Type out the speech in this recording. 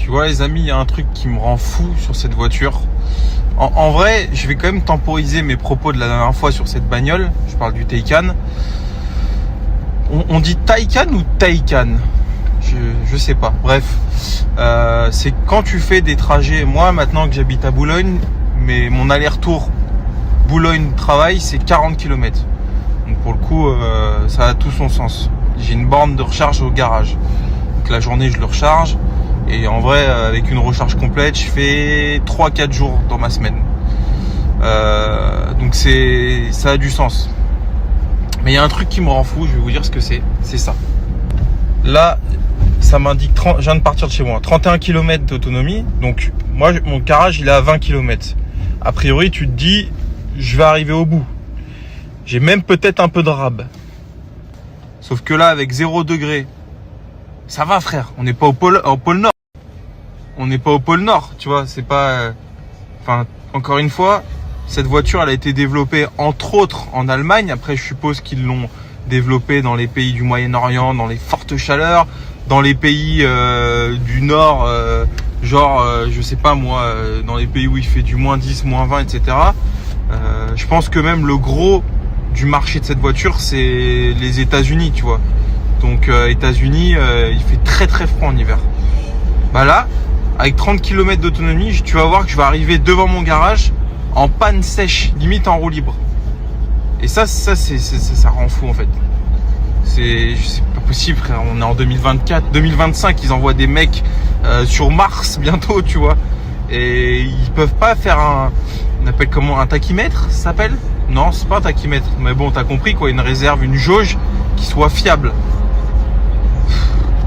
Tu vois les amis, il y a un truc qui me rend fou sur cette voiture. En vrai, je vais quand même temporiser mes propos de la dernière fois sur cette bagnole. Je parle du Taycan. On dit Taycan ou Taycan? Je sais pas. Bref, c'est quand tu fais des trajets. Moi, maintenant que j'habite à Boulogne, mais mon aller-retour Boulogne-Travail, c'est 40 km. Donc pour le coup, ça a tout son sens. J'ai une borne de recharge au garage. Donc la journée, je le recharge. Et en vrai, avec une recharge complète, je fais 3-4 jours dans ma semaine. Donc ça a du sens. Mais il y a un truc qui me rend fou, je vais vous dire ce que c'est. C'est ça. Là, ça m'indique, je viens de partir de chez moi, 31 km d'autonomie. Donc moi, mon garage, il est à 20 km. A priori, tu te dis, je vais arriver au bout. J'ai même peut-être un peu de rab. Sauf que là, avec 0 degré, ça va frère, on n'est pas au pôle Nord. On n'est pas au pôle Nord, tu vois, c'est pas... Enfin, encore une fois, cette voiture, elle a été développée entre autres en Allemagne. Après, je suppose qu'ils l'ont développée dans les pays du Moyen-Orient, dans les fortes chaleurs, dans les pays du Nord, je sais pas moi, dans les pays où il fait du -10, -20, etc. Je pense que même le gros du marché de cette voiture, c'est les États-Unis, tu vois. Donc États-Unis, il fait très très froid en hiver. Bah là, avec 30 km d'autonomie, tu vas voir que je vais arriver devant mon garage en panne sèche, limite en roue libre. Et ça rend fou en fait. C'est pas possible frère, on est en 2024, 2025, ils envoient des mecs sur Mars bientôt, tu vois. Et ils peuvent pas faire on appelle comment, un tachymètre, ça s'appelle? Non, c'est pas un tachymètre, mais bon, t'as compris quoi, une réserve, une jauge qui soit fiable.